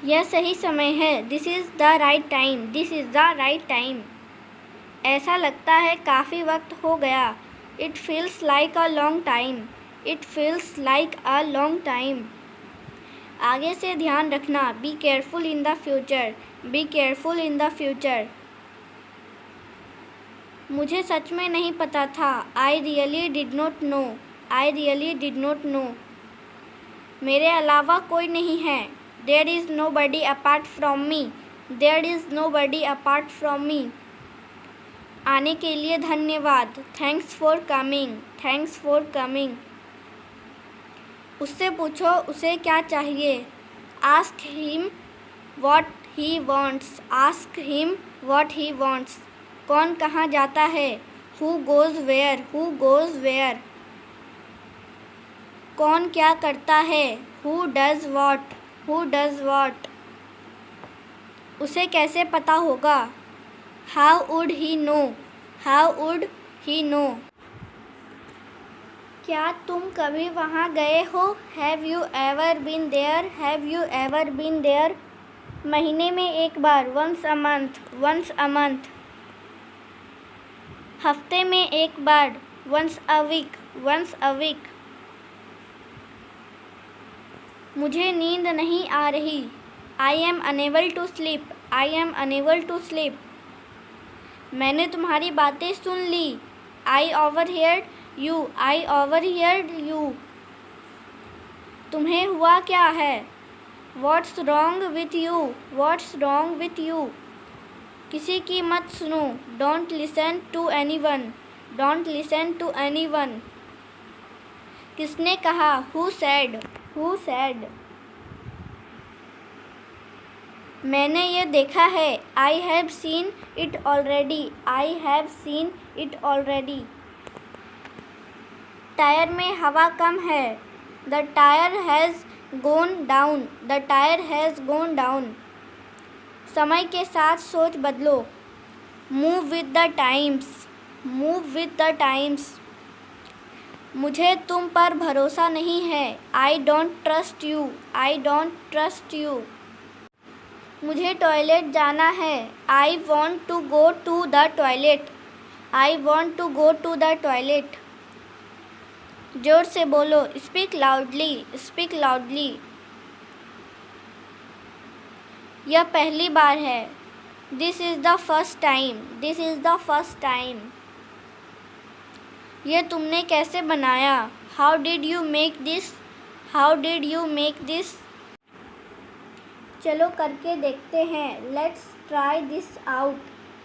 यह सही समय है। This is the right time. This is the right time. ऐसा लगता है काफ़ी वक्त हो गया। It feels like a long time. It feels like a long time. आगे से ध्यान रखना। Be careful in the future. Be careful in the future. मुझे सच में नहीं पता था। I really did not know. I really did not know. मेरे अलावा कोई नहीं है। There is nobody apart from me. There is nobody apart from me. आने के लिए धन्यवाद। Thanks for coming. Thanks for coming. उससे पूछो उसे क्या चाहिए। Ask him what he wants. Ask him what he wants. कौन कहाँ जाता है। Who goes where. Who goes where. कौन क्या करता है। Who does what. Who does what. उसे कैसे पता होगा। How would he know. How would he know. क्या तुम कभी वहाँ गए हो। Have you ever been there. Have you ever been there. महीने में एक बार। Once a month. Once a month. हफ्ते में एक बार। Once a week. Once a week. मुझे नींद नहीं आ रही। I am unable to sleep. I am unable to sleep. मैंने तुम्हारी बातें सुन ली। आई ओवरहियर्ड यू। I ओवरहियर्ड you. तुम्हें हुआ क्या है। What's wrong with you. What's wrong with you. किसी की मत सुनो। Don't listen to anyone. Don't listen to anyone. किसने कहा। Who said. Who said. मैंने ये देखा है। I have seen it already. I have seen it already. Tyre में हवा कम है। The tyre has gone down. The tyre has gone down. समय के साथ सोच बदलो। Move with the times. Move with the times. मुझे तुम पर भरोसा नहीं है। I don't trust you. I don't trust you. मुझे टॉयलेट जाना है। I want to go to the toilet. I want to go to the toilet. जोर से बोलो। Speak loudly. Speak loudly. यह पहली बार है। This is the first time. This is the first time. यह तुमने कैसे बनाया। How did you make this. How did you make this. चलो करके देखते हैं। Let's try this out.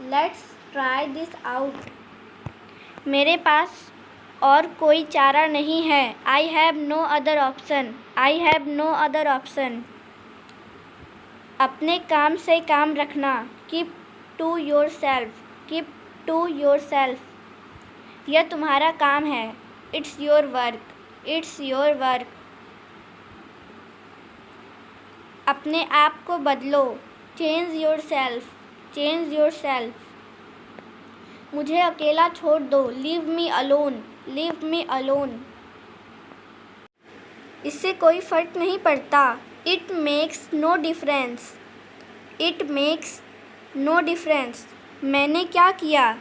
Let's try this out. मेरे पास और कोई चारा नहीं है। I have no other option. I have no other option. अपने काम से काम रखना। Keep to yourself. Keep to yourself. यह तुम्हारा काम है। It's your work. It's your work. अपने आप को बदलो। Change yourself. Change yourself. मुझे अकेला छोड़ दो। Leave me alone. Leave me alone. इससे कोई फ़र्क नहीं पड़ता। It makes no difference. It makes no difference. मैंने क्या किया।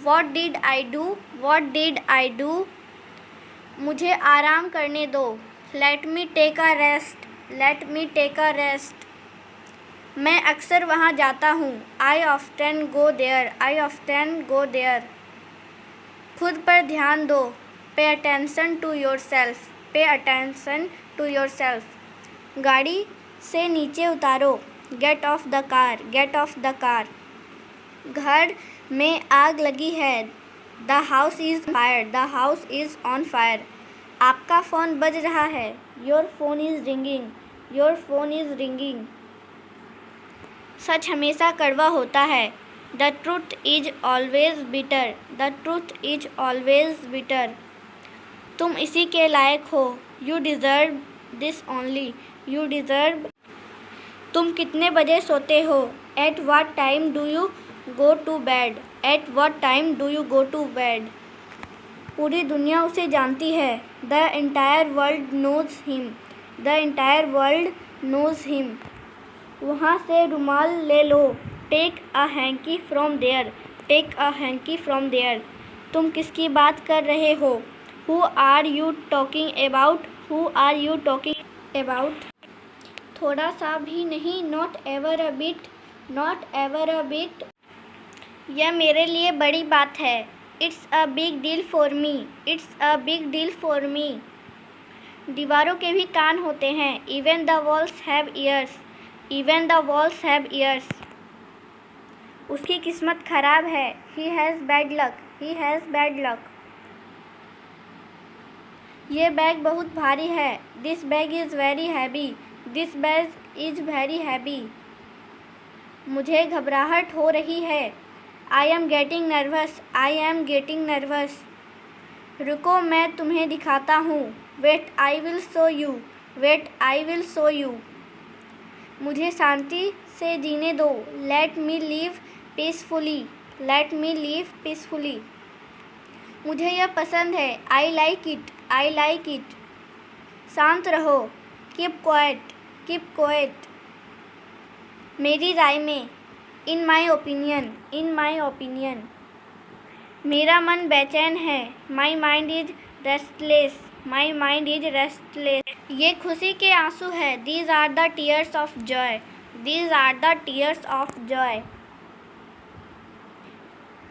What did I do. What did I do. मुझे आराम करने दो। Let me take a rest. Let me take a rest. मैं अक्सर वहाँ जाता हूँ। I often go there. I often go there. खुद पर ध्यान दो। Pay attention to yourself. Pay attention to yourself. गाड़ी से नीचे उतारो। Gate off the car. Get off the car. घर में आग लगी है। The house is fire. The house is on fire. आपका फ़ोन बज रहा है। Your phone is ringing. Your phone is ringing. सच हमेशा कड़वा होता है। The truth is always bitter. The truth is always bitter. तुम इसी के लायक हो। You deserve this only. You deserve. तुम कितने बजे सोते हो। At what time do you go to bed. At what time do you go to bed. पूरी दुनिया उसे जानती है। The entire world knows him. The entire world knows him. वहाँ से रुमाल ले लो। Take a hanky from there. Take a hanky from there. तुम किसकी बात कर रहे हो? Who are you talking about? Who are you talking about? थोड़ा सा भी नहीं, not ever a bit, not ever a bit. यह मेरे लिए बड़ी बात है। It's a big deal for me, it's a big deal for me. दीवारों के भी कान होते हैं। Even the walls have years, even the walls have years. उसकी किस्मत खराब है। He has bad luck, he has bad luck. ये बैग बहुत भारी है। This bag is very heavy, this bag is very heavy. मुझे घबराहट हो रही है। I am getting nervous, I am getting nervous. रुको, मैं तुम्हें दिखाता हूँ। Wait I will show you, wait I will show you. मुझे शांति से जीने दो। Let me live peacefully, let me live peacefully. मुझे यह पसंद है। I like it, I like it. शांत रहो। Keep quiet, keep quiet. मेरी राय में, इन my opinion, in my opinion. मेरा मन बेचैन है। My mind is restless, my mind is restless. ये खुशी के आंसू है। These are the tears of joy, these are the tears of joy.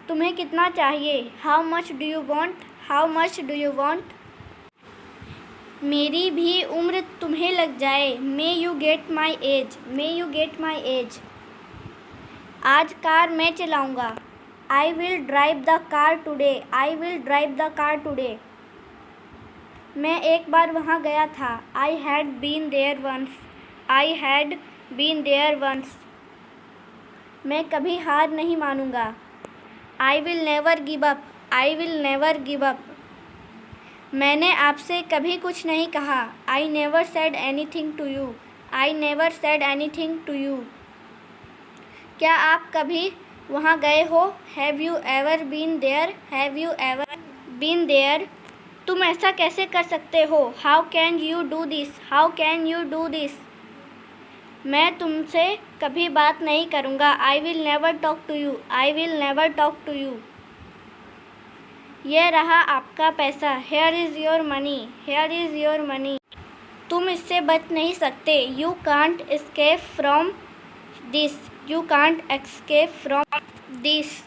तुम्हें कितना चाहिए? How much do you want, how much do you want. मेरी भी उम्र तुम्हें लग जाए। May you get my age, may you get my age. आज कार मैं चलाऊँगा। I will drive the car today, I will drive the car today. मैं एक बार वहाँ गया था। I had been there once, I had been there once. मैं कभी हार नहीं मानूंगा। I will never give up, I will never give up. मैंने आपसे कभी कुछ नहीं कहा। I never said anything to you, I never said anything to you. क्या आप कभी वहाँ गए हो? Have you ever been there, have you ever been there. तुम ऐसा कैसे कर सकते हो? How can you do this, how can you do this. मैं तुमसे कभी बात नहीं करूँगा। I will never talk to you, I will never talk to you. यह रहा आपका पैसा। Here is your money, here is your money. तुम इससे बच नहीं सकते। You can't escape from this, you can't escape from this.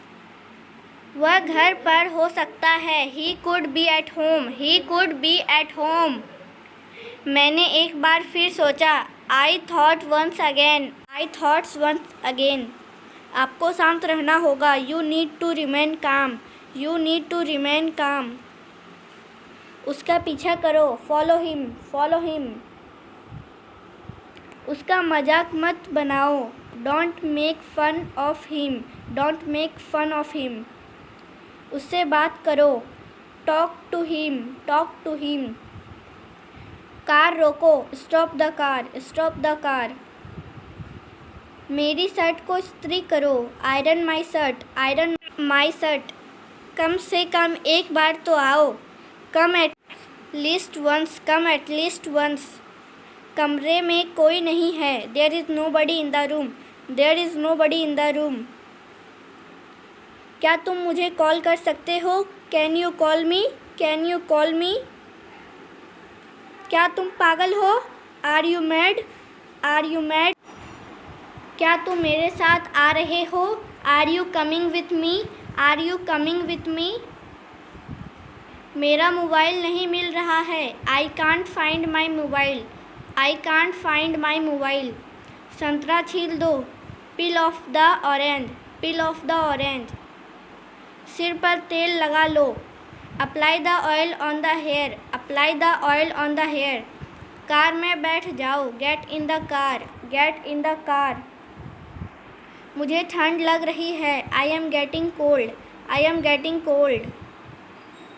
वह घर पर हो सकता है। He could be at home, he could be at home. मैंने एक बार फिर सोचा। I thought once again, I thoughts once again. आपको शांत रहना होगा। You need to remain calm, you need to remain calm. उसका पीछा करो। Follow him, follow him. उसका मजाक मत बनाओ। Don't make fun of him, don't make fun of him. उससे बात करो। Talk to him, talk to him. Car रोको। Stop the car, stop the car. मेरी शर्ट को इस्त्री करो। Iron my shirt, iron my shirt. कम से कम एक बार तो आओ। Come at least once, come at least once. कमरे में कोई नहीं है। There is nobody in the room, there is nobody in the room. क्या तुम मुझे कॉल कर सकते हो? Can you call me, can you call me. क्या तुम पागल हो? Are you mad, are you mad. क्या तुम मेरे साथ आ रहे हो? Are you coming with me, are you coming with me. मेरा मोबाइल नहीं मिल रहा है। I can't find my mobile, I can't find my mobile. संतरा छील दो। Peel off the orange, peel off the orange. सिर पर तेल लगा लो। Apply the oil on the hair, apply the oil on the hair. Car में बैठ जाओ। Get in the car, gate in the car. मुझे ठंड लग रही है। I am getting cold, I am getting cold.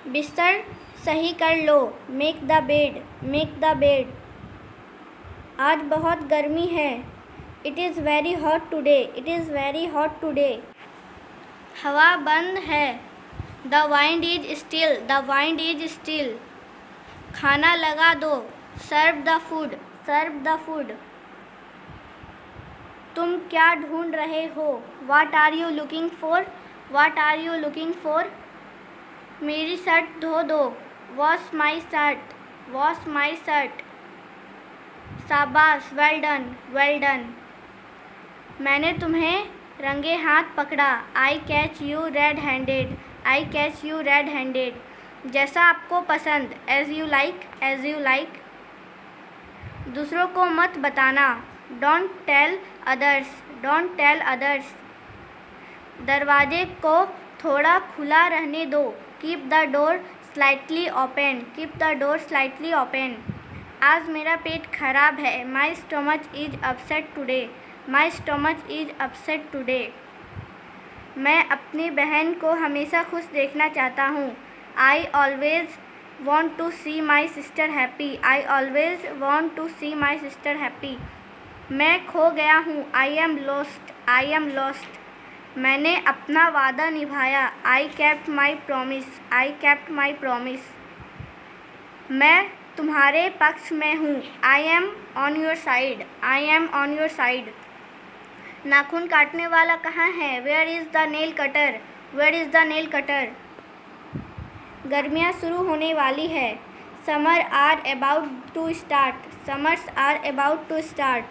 बिस्तर सही कर लो। Make the bed, make the bed. आज बहुत गर्मी है। It is very hot today, it is very hot today. हवा बंद है। The wind is still, the wind is still. खाना लगा दो। Serve the food, serve the food. तुम क्या ढूंढ रहे हो? What are you looking for? What are you looking for? मेरी शर्ट धो दो। Wash my shirt. Wash my shirt. शाबाश, well done, well done. मैंने तुम्हें रंगे हाथ पकड़ा। I catch you red-handed. I catch you red-handed. जैसा आपको पसंद। As you like, as you like. दूसरों को मत बताना। Don't tell others. Don't tell others. दरवाजे को थोड़ा खुला रहने दो। Keep the door slightly open. Keep the door slightly open. आज मेरा पेट खराब है। My stomach is upset today. My stomach is upset today. मैं अपनी बहन को हमेशा खुश देखना चाहता हूँ। I always want to see my sister happy. I always want to see my sister happy. मैं खो गया हूँ। I am lost. I am lost. मैंने अपना वादा निभाया। I kept my promise. I kept my promise. मैं तुम्हारे पक्ष में हूँ। I am on your side. I am on your side. नाखून काटने वाला कहाँ है? Where is the nail cutter? Where is the nail cutter? गर्मियाँ शुरू होने वाली है। Summer are about to start. Summers are about to start.